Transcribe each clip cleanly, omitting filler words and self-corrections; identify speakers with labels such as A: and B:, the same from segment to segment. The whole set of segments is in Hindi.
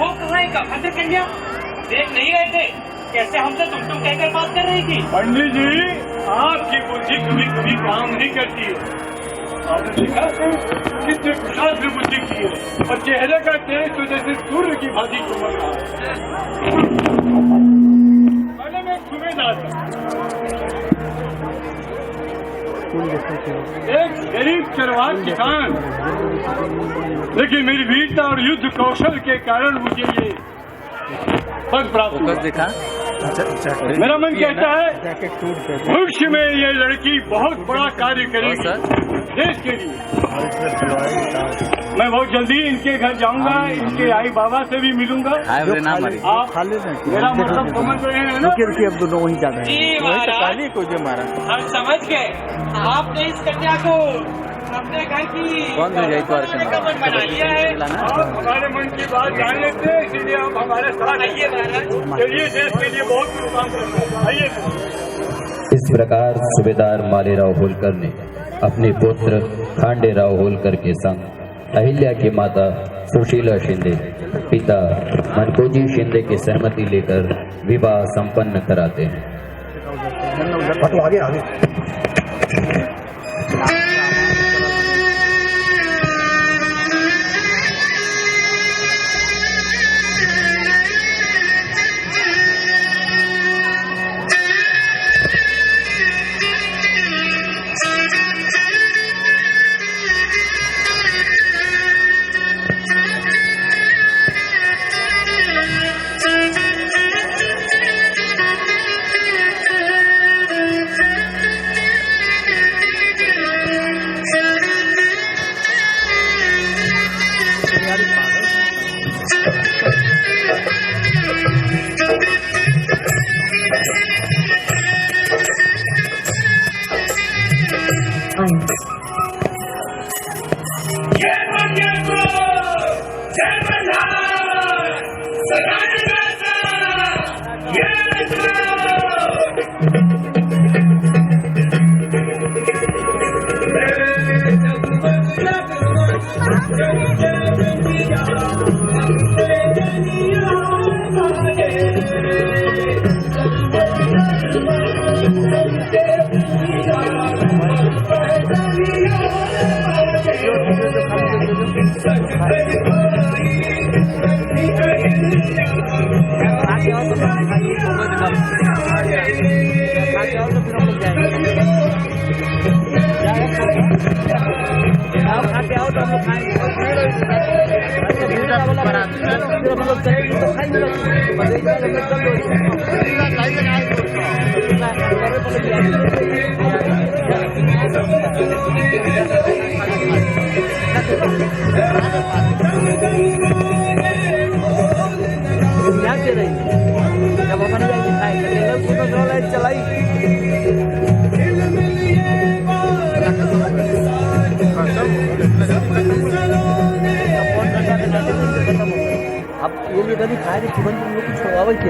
A: वो कहाँ है भद्र कन्या? देख नहीं रहे थे कैसे हमसे तुम कहकर बात कर रही थी?
B: पंडित जी, आपकी बुद्धि कभी कभी काम नहीं करती है। आपने देखा कितने कुशाल से बुद्धि की है और चेहरे का तेज तो जैसे सूर्य की भांति चमक रहा है। पहले मैं एक सूबेदार था, एक गरीब चरवाहा किसान, लेकिन मेरी वीरता और युद्ध कौशल के कारण मुझे ये पद प्राप्त हुआ।
C: देखा
B: मेरा मन कहता है भविष्य में ये लड़की बहुत बड़ा कार्य करेगी देश के लिए। मैं बहुत जल्दी इनके घर जाऊंगा, इनके आई बाबा से भी मिलूंगा। आप मेरा मतलब समझ रहे हैं ना?
C: अब दोनों वही जाना
A: जी
C: है,
A: महाराज,
C: को जो मारा
A: हम समझ गए। आपने इस कन्या को अपने घर की
C: कौन ले जाए तो
A: मन बना लिया है।
B: आप हमारे मन की बात जान लेते हैं, इसलिए आप हमारे साथ
A: आइए महाराज।
B: चलिए, देश के लिए बहुत काम करना है। आइए।
D: इस प्रकार सूबेदार मालेराव होलकर ने अपने पुत्र खांडेराव होलकर के संग अहिल्या की माता सुशीला शिंदे, पिता मनकोजी शिंदे की सहमति लेकर विवाह संपन्न कराते हैं।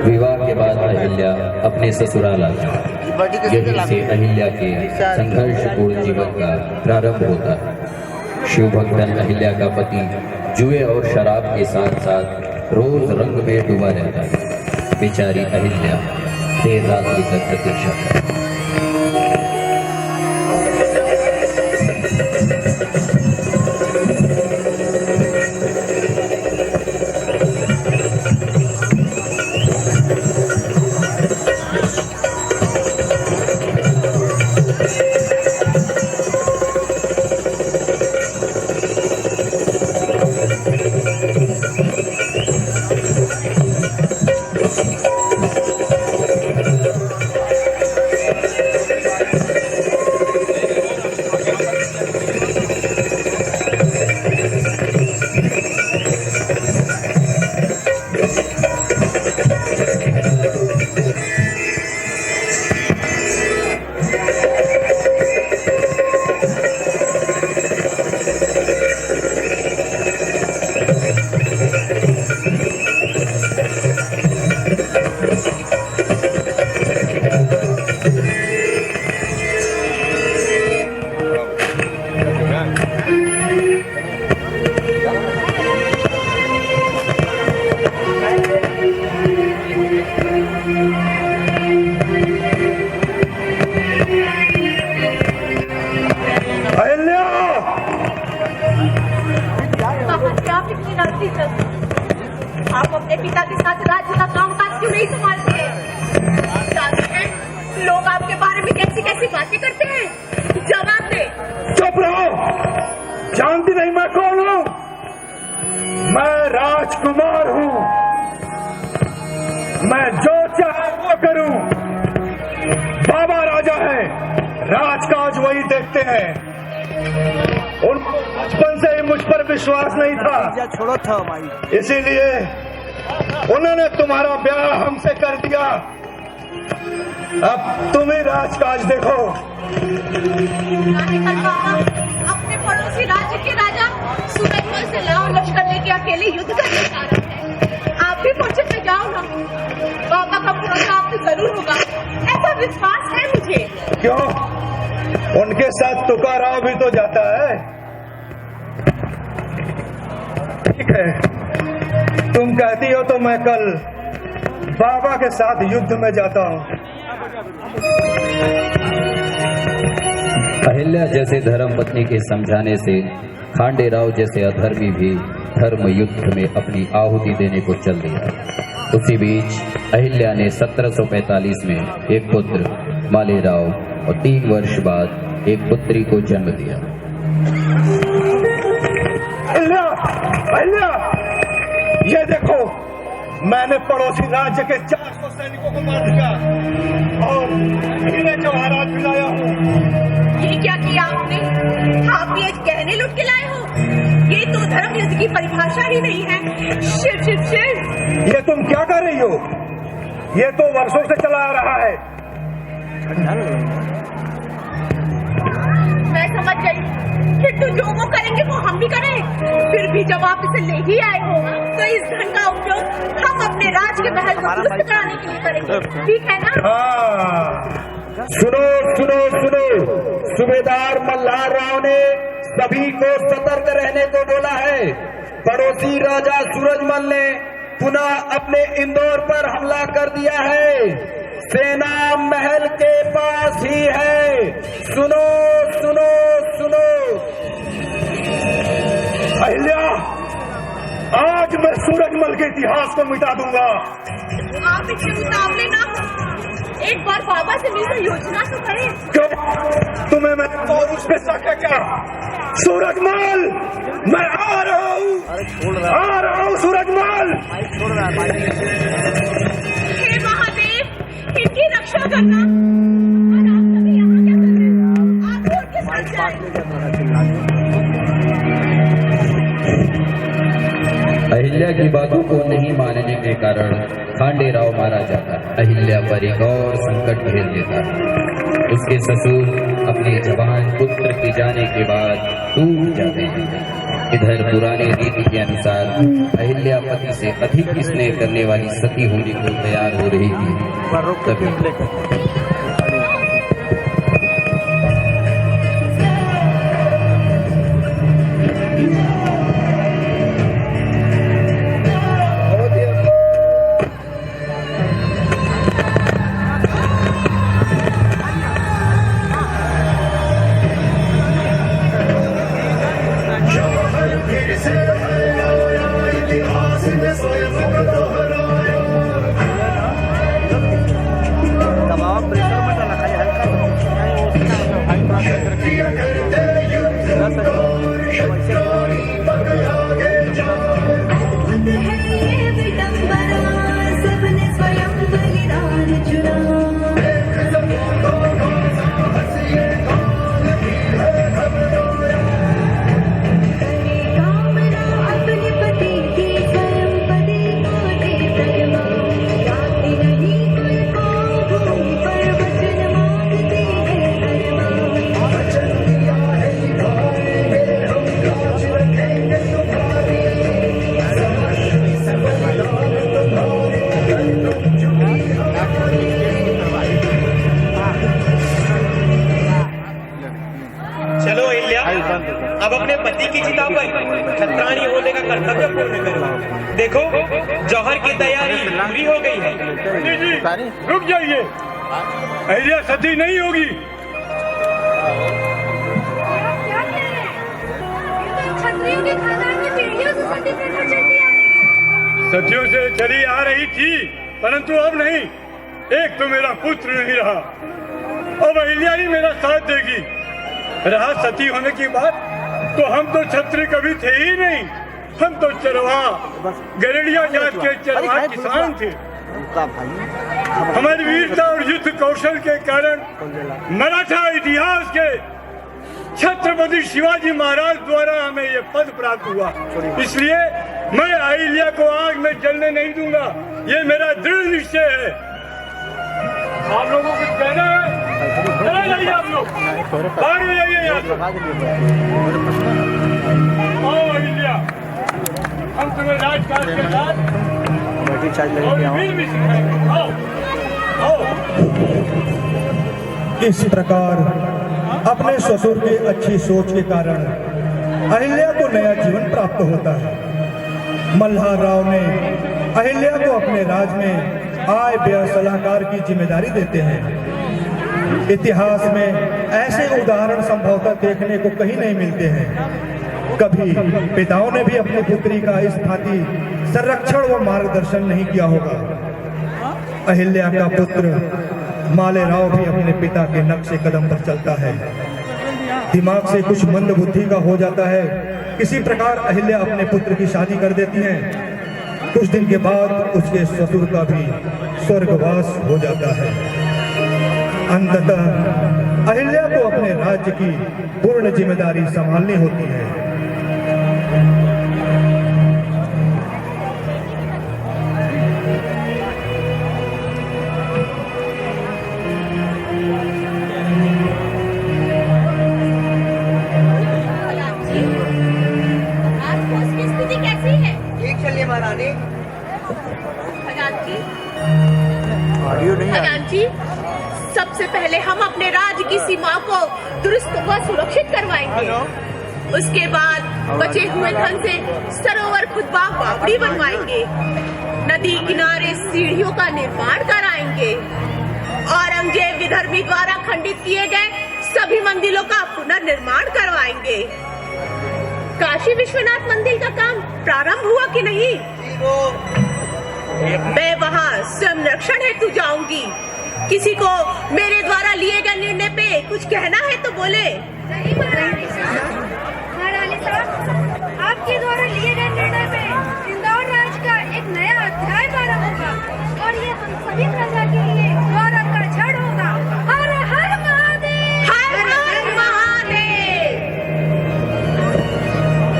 D: विवाह के बाद अहिल्या अपने ससुराल आ गई। यहीं से अहिल्या के संघर्षपूर्ण जीवन का प्रारंभ होता है। शिव भक्तन अहिल्या का पति जुए और शराब के साथ साथ रोज रंग में डूबा रहता है। बेचारी अहिल्या देर रात्रि तक प्रतीक्षा करती।
E: कितनी नाती चलती। आप अपने पिता के साथ राज्य का कामकाज क्यों नहीं संभालते हैं? जानते हैं लोग आपके बारे में कैसी कैसी बातें करते हैं। जवाब दे।
B: चुप रहो। जानती नहीं मैं कौन हूँ? मैं राजकुमार हूँ। मैं जो चाहे वो करूँ। बाबा राजा है, राजकाज वही देखते हैं। उनको बचपन से ही मुझ पर विश्वास नहीं था,
C: छोड़ो था भाई,
B: इसीलिए उन्होंने तुम्हारा ब्याह हमसे कर दिया। अब तुम ही राजकाज देखो।
E: अपने पड़ोसी राज्य के राजा सूरजमल से लाओ लश्कर लेके अकेले युद्ध करने जा रहे हैं। आप भी मूर्छित में जाओ ना। बाबा का भरोसा आप पे जरूर होगा, ऐसा विश्वास है मुझे।
B: क्यों? उनके साथ तुकाराव भी तो जाता है। ठीक है, तुम कहती हो तो मैं कल बाबा के साथ युद्ध में जाता हूँ।
D: अहिल्या जैसे धर्म पत्नी के समझाने से खांडे राव जैसे अधर्मी भी धर्म युद्ध में अपनी आहुति देने को चल दिया। उसी बीच अहिल्या ने 1745 में एक पुत्र मालेराव और 3 वर्ष बाद एक पुत्री को जन्म दिया।
B: अहिल्या, अहिल्या, ये देखो, मैंने पड़ोसी राज्य के 400 सैनिकों को मार दिया और हीरे जवाहरात मिलाया हूँ।
E: ये क्या किया आपने? आप ये गहने लुट के लाए हो? ये तो धर्म युद्ध की परिभाषा ही नहीं है। शिव शिव शिव।
B: ये तुम क्या कर रही हो? ये तो वर्षों से चला आ रहा है।
E: मैं समझ गई, फिर तो जो वो करेंगे वो हम भी करें। फिर भी जब आप इसे ले ही आए हो तो इस धन का उपयोग हम अपने राज के महल को दुरुस्त कराने के लिए करेंगे, ठीक है ना?
B: हाँ, सुनो सुनो सुनो, सूबेदार मल्हार राव ने सभी को सतर्क रहने को बोला है। पड़ोसी राजा सूरजमल ने पुनः अपने इंदौर पर हमला कर दिया है। सेना महल के पास ही है। सुनो सुनो सुनो। अहिल्या, आज मैं सूरजमल के इतिहास को मिटा दूंगा।
E: आप इससे उतावले ना हो, एक बार बाबा से मिलकर योजना तो करें।
B: क्यों? तुम्हें मैं और उस पे शक है क्या? सूरजमल, मैं आ रहा हूँ सूरजमल।
C: छोड़ रहा है भाई।
E: हे महादेव, इनकी रक्षा करना। और आप सभी यहाँ क्या कर रहे हो? आप उनके साथ जाएं।
D: अहिल्या की बातों को नहीं मानने के कारण खांडे राव मारा जाता है। अहिल्या पर एक और संकट घेर लेता है। उसके ससुर अपने जवान पुत्र के जाने के बाद टूट जाते हैं। इधर पुराने रीति के अनुसार अहिल्या पति से अधिक स्नेह करने वाली सती होने को तैयार हो रही थी। तभी
A: अब अपने पति की चिता पर छत्राणी होने का कर्तव्य पूर्ण करो। देखो, जौहर की तैयारी पूरी हो गई है।
B: जी, रुक जाइए। अहिल्या सती नहीं होगी।
E: क्या कह रहे हैं? ये तो क्षत्रियों के खानदान की पीढ़ियों से सती
B: सदियों से चली आ रही थी, परंतु अब नहीं। एक तो मेरा पुत्र नहीं रहा, अब अहिल्या ही मेरा साथ देगी। रहा सती होने की बात, तो हम तो क्षत्रिय कभी थे ही नहीं। हम तो चरवाहा, गरेड़िया जात के चरवाहा किसान थे। हमारी वीरता और युद्ध कौशल के कारण मराठा इतिहास के छत्रपति शिवाजी महाराज द्वारा हमें ये पद प्राप्त हुआ। इसलिए मैं अहिल्या को आग में जलने नहीं दूंगा, ये मेरा दृढ़ निश्चय है। आप लोगों को कहना है, चले जाइए आप लोग, बाहर हो जाइए यहाँ से। आओ अहिल्या, हम तुम्हें राजकाज के साथ और वीर भी सिखाएंगे। आओ आओ।
F: इस प्रकार अपने ससुर के अच्छी सोच के कारण अहिल्या को नया जीवन प्राप्त होता है। मल्हार राव ने अहिल्या को अपने राज में आय व्यय सलाहकार की जिम्मेदारी देते हैं। इतिहास में ऐसे उदाहरण संभवतः देखने को कहीं नहीं मिलते हैं। कभी पिताओं ने भी अपनी पुत्री का इस भांति संरक्षण व मार्गदर्शन नहीं किया होगा। अहिल्या का पुत्र मालेराव भी अपने पिता के नक्शे कदम पर चलता है। दिमाग से कुछ मंद बुद्धि का हो जाता है। किसी प्रकार अहिल्या अपने पुत्र की शादी कर देती हैं। कुछ दिन के बाद उसके ससुर का भी स्वर्गवास हो जाता है। अंततः अहिल्या को अपने राज्य की पूर्ण जिम्मेदारी संभालनी होती है।
E: खजानची, सबसे पहले हम अपने राज्य की सीमाओं को दुरुस्त व सुरक्षित करवाएंगे। उसके बाद बचे हुए धन से सरोवर खुदबा बावड़ी बनवाएंगे, नदी किनारे सीढ़ियों का निर्माण कराएंगे, औरंगजेब विधर्मी द्वारा खंडित किए गए सभी मंदिरों का पुनर्निर्माण करवाएंगे। काशी विश्वनाथ मंदिर का काम प्रारंभ हुआ कि नहीं? मैं वहाँ संरक्षण हेतु जाऊंगी। किसी को मेरे द्वारा लिए गए निर्णय पे कुछ कहना है तो बोले।
G: सही महारानी साहब, आपके द्वारा लिए गए निर्णय में इंदौर राज्य का एक नया अध्याय प्रारंभ होगा और ये हम सभी प्रजा के लिए गौरव का क्षण होगा। हर हर महादेव,
E: हर हर महादेव।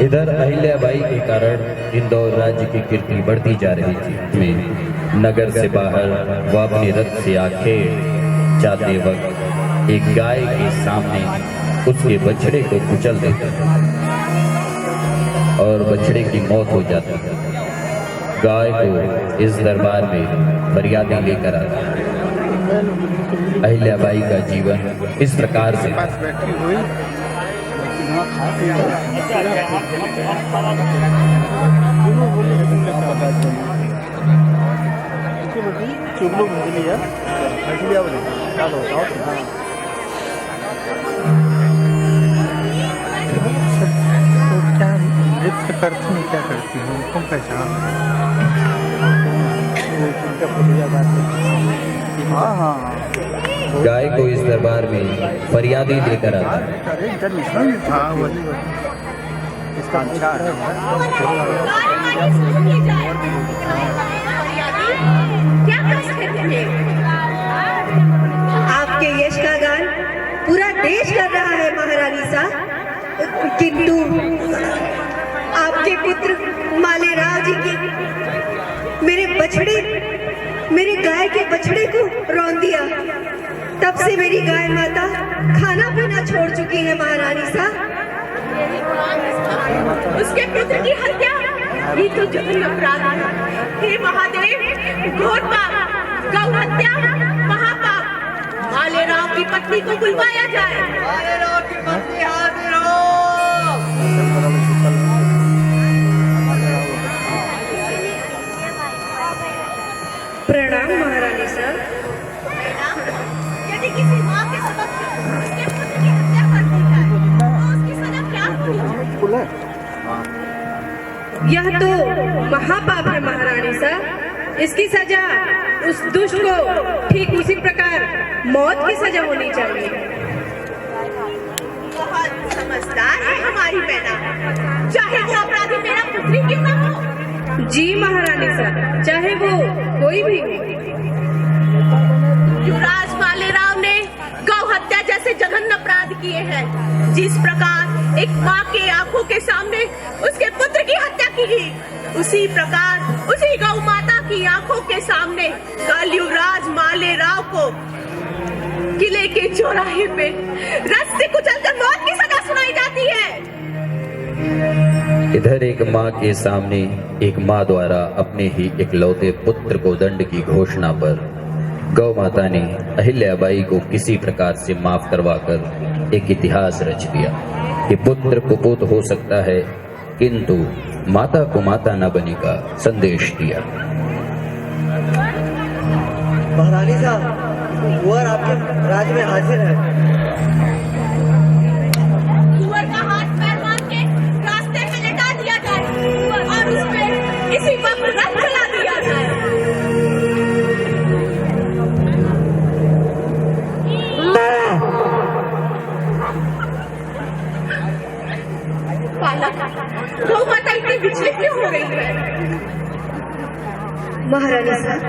D: इधर अहिल्याबाई के कारण इंदौर राज्य की कीर्ति बढ़ती जा रही थी। में नगर से बाहर वह अपने रथ से आखेट जाते वक्त एक गाय के सामने उसके बछड़े को कुचल देता और बछड़े की मौत हो जाती। गाय को इस दरबार में फरियादी लेकर आता। अहिल्याबाई का जीवन इस प्रकार से
C: नृत्य करती हूँ, क्या करती हूँ तुम पहचान। हाँ हाँ,
D: गाय को इस दरबार में फरियादी लेकर आता।
C: हाँ वही इसका अच्छा है।
E: क्या कष्ट है तुम्हें?
H: आपके यश का गान पूरा देश कर रहा है महारानी साहब, किंतु आपके पुत्र मालेराव जी की मेरे गाय के बछड़े को रौंद दिया। तब से मेरी गाय माता खाना पीना छोड़ चुकी है महारानी साहब।
E: उसके पुत्र की हत्या, ये तो जघन्य अपराध है। हे महादेव, घोर पाप, गौ हत्या, महापाप। मालेराव की पत्नी को बुलवाया जाए। मालेराव की पत्नी हाजिर हो।
H: प्रणाम महारानी साहब।
E: यदि किसी माँ के समक्ष उसके पुत्र की हत्या कर दी जाए तो उसकी सजा क्या होगी?
H: यह तो महापाप है महारानी साहब। इसकी सजा उस दुष्ट को ठीक उसी प्रकार मौत की सजा होनी चाहिए।
E: बहुत समझदार है हमारी मैना, चाहे वो अपराधी मेरा पुत्री क्यों ना हो।
H: जी महारानी साहब, चाहे वो कोई भी हो।
E: युवराज मालेराव ने गौ हत्या जैसे जघन्य अपराध किए हैं। जिस प्रकार एक माँ के आंखों के सामने उसके पुत्र की हत्या की गई, उसी प्रकार उसी गौ माता की आंखों के सामने कल युवराज मालेराव को किले के चौराहे पे रस्से से कुचलकर मौत की सजा सुनाई जाती है।
D: इधर एक माँ के सामने एक माँ द्वारा अपने ही इकलौते पुत्र को दंड की घोषणा पर गौ माता ने अहिल्याबाई को किसी प्रकार से माफ करवाकर एक इतिहास रच दिया कि पुत्र कुपुत हो सकता है किंतु माता को माता न बने का संदेश दिया।
I: महारानी साहब, कुंवर आपके राज में हाजिर है।
E: कुंवर का हाथ पैर बांध के रास्ते में लेटा दिया जाए और उस पे इसी वक्त रथ चला दिया जाए। गौ माता इतनी विचलित क्यों हो रही है?
H: महारानी साहब,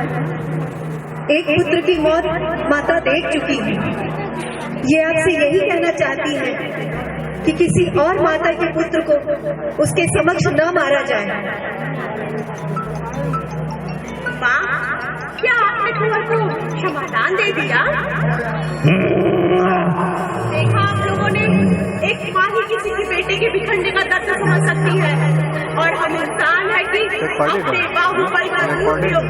H: एक पुत्र की मौत माता देख चुकी है। ये आपसे यही कहना चाहती है कि किसी और माता के पुत्र को उसके समक्ष न मारा जाए।
E: माँ, क्या आपने कुंवर को क्षमादान दे दिया? देखा आप लोगों ने, एक माँ ही किसी के बेटे के बिखरने का दर्द समझ सकती है और हम इंसान है कि अपने बाहुबल का दुरुपयोग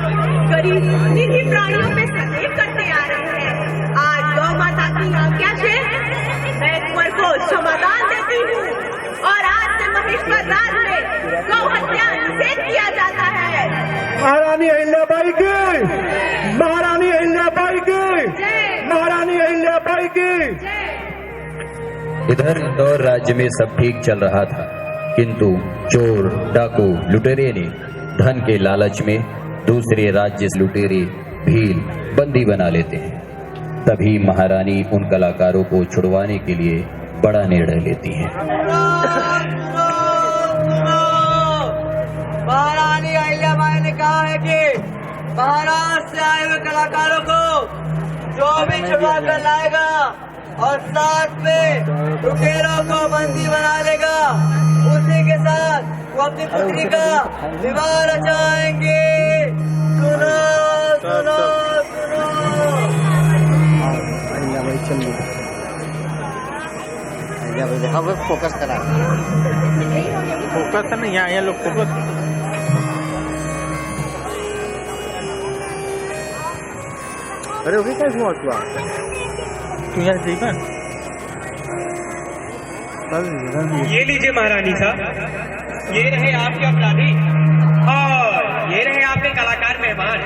E: गरीब निरीह प्राणियों पे सदैव करते आ रहे हैं। आज गौ माता की आज्ञा से मैं कुंवर को क्षमादान देती हूँ और आज से महेश्वर राज में गौ हत्या निषेध किया जाता है।
F: महारानी अहिल्याबाई की, महारानी अहिल्याबाई की, महारानी अहिल्याबाई की।
D: इधर इंदौर राज्य में सब ठीक चल रहा था किंतु चोर डाकू लुटेरे ने धन के लालच में दूसरे राज्य से लुटेरे भील बंदी बना लेते हैं। तभी महारानी उन कलाकारों को छुड़वाने के लिए बड़ा निर्णय लेती है।
I: महारानी अहिल्याबाई ने कहा है कि महाराष्ट्र से आए हुए कलाकारों को जो भी छुड़वा कर लाएगा और साथ में लुटेरों को बंदी बना लेगा, उसी के साथ वो अपनी पुत्री का विवाह रचाएंगे। सुनो सुनो सुनो।
C: अब फोकस करा, फोकस है ना, यहाँ लोग फोकस। अरे ओके, क्या हुआ तू यहाँ ठीक है?
A: ये लीजिए महारानी साहब, ये रहे आपके अपराधी और ये रहे आपके कलाकार मेहमान।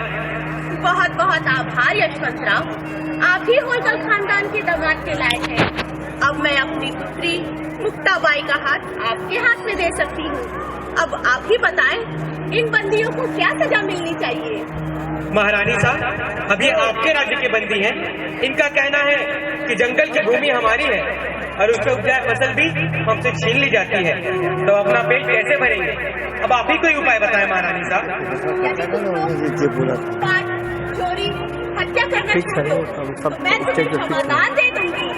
E: बहुत बहुत आभार यशवंतराव, आप ही होलकर खानदान के दामाद के लायक हैं। अब मैं अपनी पुत्री मुक्ताबाई का हाथ आपके हाथ में दे सकती हूँ। अब आप ही बताएं, इन बंदियों को क्या सजा मिलनी चाहिए?
A: महारानी साहब, अब ये आपके राज्य के बंदी हैं। इनका कहना है कि जंगल की भूमि हमारी है और उसमें उपजाए फसल भी हमसे छीन ली जाती है, तो अपना पेट कैसे भरेंगे? अब आप ही कोई उपाय बताएं महारानी साहब।
E: चोरी हत्या करना छोड़ो, मैं तुम्हें समाधान दे दूंगी।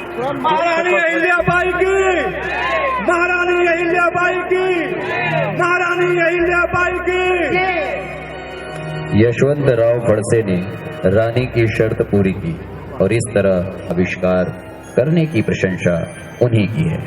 F: महारानी अहिल्याबाई की, महारानी अहिल्याबाई की, महारानी अहिल्याबाई की।
D: यशवंतराव फड़से ने रानी की शर्त पूरी की और इस तरह आविष्कार करने की प्रशंसा उन्हीं की है।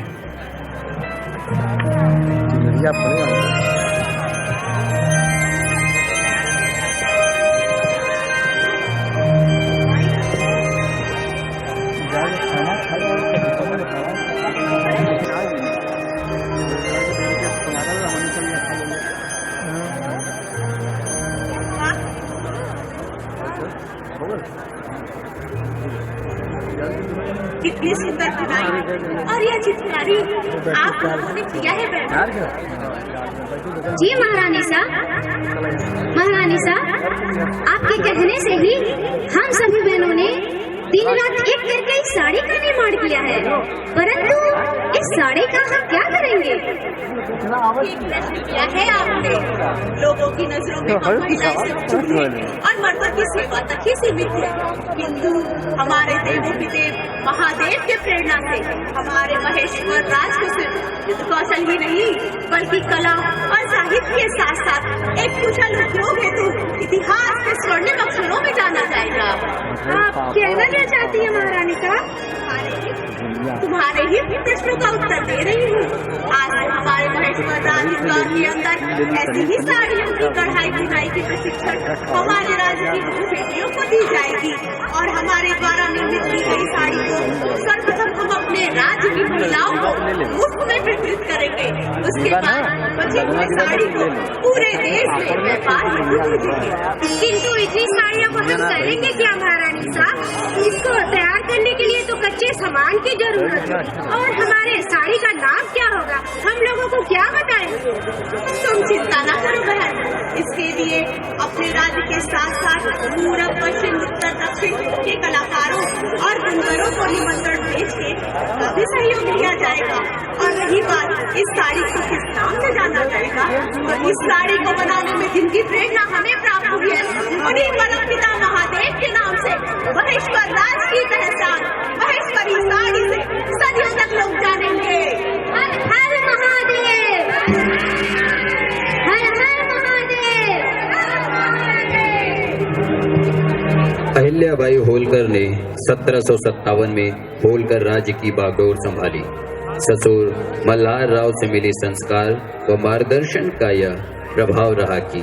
E: कितनी सुंदर बुनाई और यह चित्रकारी आप लोगों ने किया है बहन।
G: जी महारानी सा, महारानी सा, आपके कहने से ही हम सभी बहनों ने दिन रात एक करके इस साड़ी का निर्माण किया है, परंतु इस साड़ी का हम क्या करेंगे?
E: एक प्रश्न किया है आपने। लोगों की नजरों में हम महिलाएं सिर्फ चूल्हे और मर्दों की सेवा तक ही सीमित है, किंतु हमारे देवों के देव महादेव के प्रेरणा से हमारे महेश्वर राज को सिर्फ युद्ध कौशल ही नहीं बल्कि कला और साहित्य के साथ साथ एक कुशल उद्योग हेतु इतिहास के स्वर्णिम अक्षरों में जाना जाएगा।
G: आप कहना क्या चाहती है महारानी सा?
E: तुम्हारे ही प्रश्नों का उत्तर दे रही हूँ। आज हमारे महेश्वर राज इंदौर के अंदर ऐसी ही साड़ियों की कढ़ाई बुनाई की प्रशिक्षण हमारे राज्य की बेटियों को दी जाएगी और हमारे द्वारा निर्मित की गई साड़ी को सर्वप्रथम हम अपने राज्य की महिलाओं को मुफ्त में वितरित करेंगे। उसके बाद बची हुई साड़ी को पूरे देश में व्यापार हेतु भेजेंगे।
G: किंतु इतनी साड़ियों को हम करेंगे क्या महारानी साहब? इसको तैयार करने के लिए तो कच्चे सामान की जरूरत है और हमारे साड़ी का नाम क्या होगा? हम लोगों को क्या बताएंगे?
E: तुम चिंता न करो बहन, इसके लिए अपने राज्य के साथ साथ पूरब पश्चिम उत्तर दक्षिण के कलाकारों और बुनकरों को निमंत्रण भेज के काफी सहयोग दिया जाएगा। और रही बात इस साड़ी को किस नाम से जाना जाएगा, तो इस साड़ी को बनाने में जिनकी प्रेरणा हमें प्राप्त हुई है उन्हीं परमपिता महादेव के नाम से महेश्वर राज की पहचान महेश्वरी साड़ी से सदियों तक लोग जानेंगे।
G: हर हर महादेव, हर हर महादेव।
D: अहिल्याबाई होलकर ने 1757 में होलकर राज्य की बागडोर संभाली। ससुर मल्हार राव से मिले संस्कार व मार्गदर्शन का यह प्रभाव रहा कि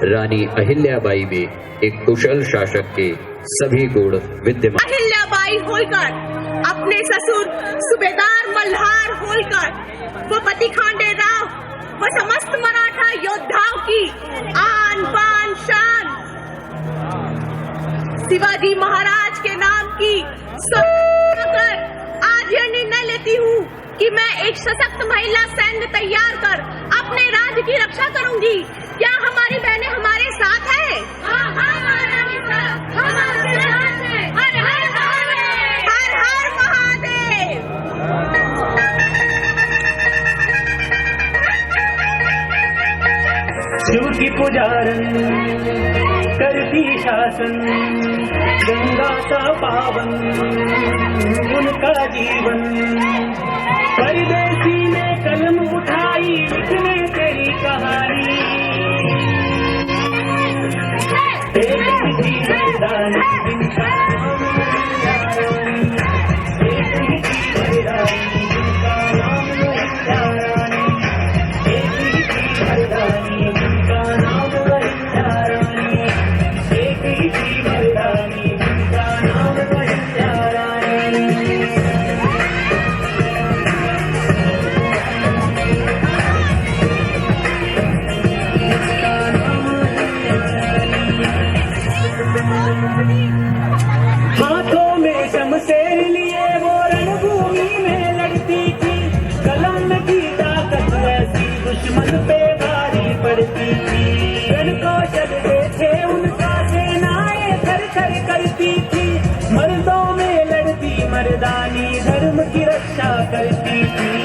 D: रानी अहिल्याबाई में एक कुशल शासक के सभी गुण विद्यमान।
E: अहिल्याबाई होलकर अपने ससुर सूबेदार मल्हार होलकर व पति खांडे राव व समस्त मराठा योद्धाओं की आन बान शान शिवाजी महाराज के नाम की कर आज यह निर्णय लेती हूँ कि मैं एक सशक्त महिला सैन्य तैयार कर अपने राज्य की रक्षा करूंगी। क्या हमारी बहनें हमारे साथ हैं?
G: हाँ हाँ महारानी साहब, हम आपके साथ हैं। हर हर महादेव,
E: हर हर महादेव।
J: शिव की पुजारन करती शासन, गंगा का पावन उनका जीवन। परदेसी ने कलम उठाई लिखने तेरी कहानी, एक ही मैदान जिनका नाम रानी, एक ही मैदान जिनका नाम रानी, एक ही मैदानी जिनका नाम रानी, एक ही मैदानी जिनका नाम रानी। हाथों में शमशेर लिए वो रणभूमि में लड़ती थी, कलम में की ताकत ऐसी दुश्मन पे भारी पड़ती थी। रण कौशल देखे उनका सेनाएं थर थर करती थी, मर्दों में लड़ती मर्दानी धर्म की रक्षा करती थी।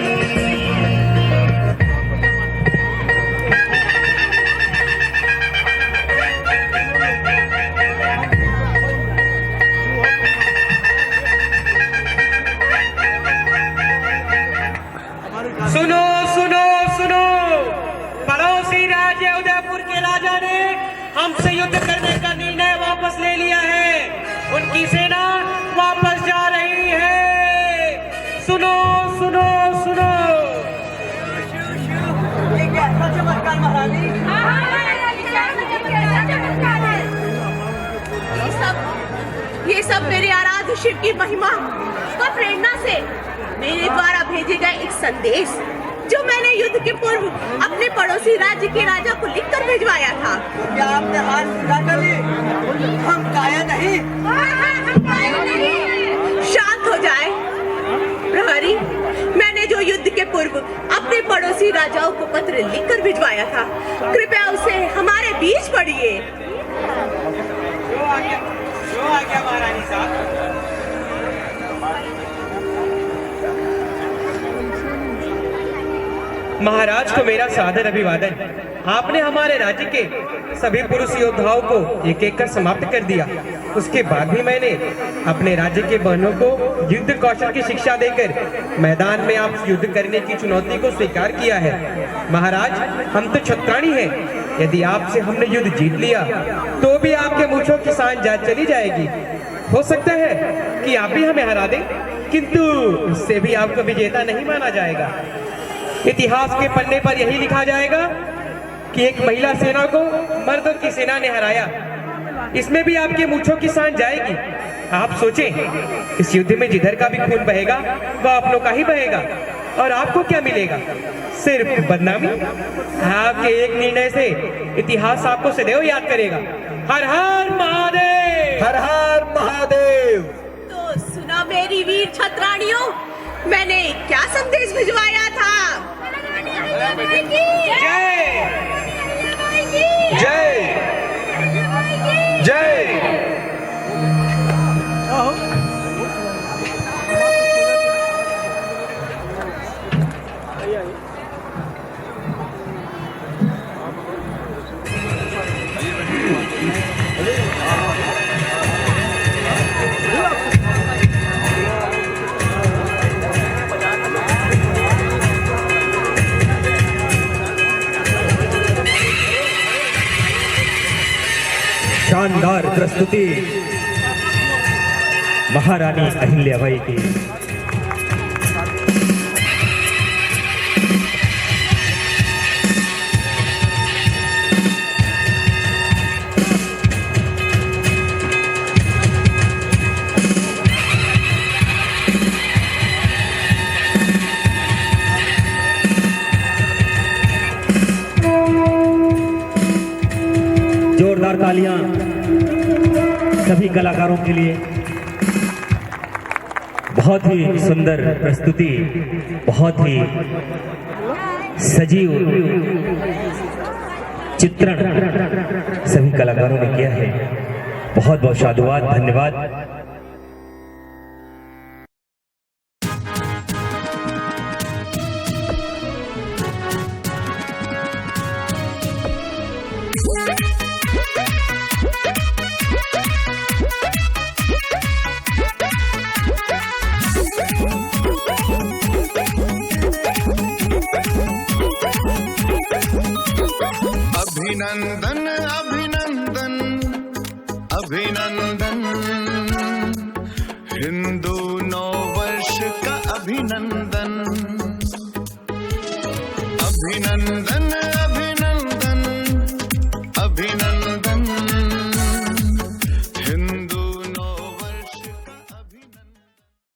A: सुनो सुनो सुनो, पड़ोसी राज्य उदयपुर के राजा ने हमसे युद्ध करने का निर्णय वापस ले लिया है। उनकी सेना वापस जा रही है। सुनो सुनो सुनो।
I: ये क्या अच्छा चमत्कार महारानी?
E: ये सब मेरे आराध्य शिव की महिमा व प्रेरणा से मेरे द्वारा भेजे गए एक संदेश जो मैंने युद्ध के पूर्व अपने पड़ोसी राज्य के राजा को लिखकर भिजवाया था।
I: क्या आपने हाथ सीधा कर ली? हम काया नहीं।
E: शांत हो जाए प्रहरी। मैंने जो युद्ध के पूर्व पूर्व अपने पड़ोसी राजाओं को पत्र लिखकर भिजवाया था। कृपया उसे हमारे बीच पढ़िए।
A: जो आ गया महारानी साहब। महाराज को मेरा सादर अभिवादन। आपने हमारे राज्य के सभी पुरुष योद्धाओं को एक एक कर समाप्त कर दिया। उसके बाद भी मैंने अपने राज्य के बहनों को युद्ध कौशल की शिक्षा देकर मैदान में आप युद्ध करने की चुनौती को स्वीकार किया है। महाराज, हम तो छत्राणी हैं। यदि आपसे हमने युद्ध जीत लिया तो भी आपके मूंछों की सान जा चली जाएगी। हो सकता है कि आप भी हमें हरा दें, किंतु उससे भी आपको विजेता नहीं माना जाएगा। इतिहास के पन्ने पर यही लिखा जाएगा कि एक महिला सेना को मर्दों की सेना ने हराया। इसमें भी आपके मूंछों की सान जाएगी। आप सोचें, इस युद्ध में जिधर का भी खून बहेगा वह आप लोग का ही बहेगा, और आपको क्या मिलेगा? सिर्फ बदनामी। आपके एक निर्णय से इतिहास आपको सदैव याद करेगा। हर हर महादेव,
C: हर हर महादेव।
E: तो सुना मेरी वीर छत्राणियों, मैंने क्या संदेश भिजवाया था?
A: जय जय जय।
K: शानदार प्रस्तुति महारानी अहिल्याबाई की। जोरदार तालियां सभी कलाकारों के लिए। बहुत ही सुंदर प्रस्तुति, बहुत ही सजीव चित्रण सभी कलाकारों ने किया है। बहुत बहुत साधुवाद, धन्यवाद।
L: अभिनंदन अभिनंदन अभिनंदन, हिंदू नववर्ष का अभिनंदन। अभिनंदन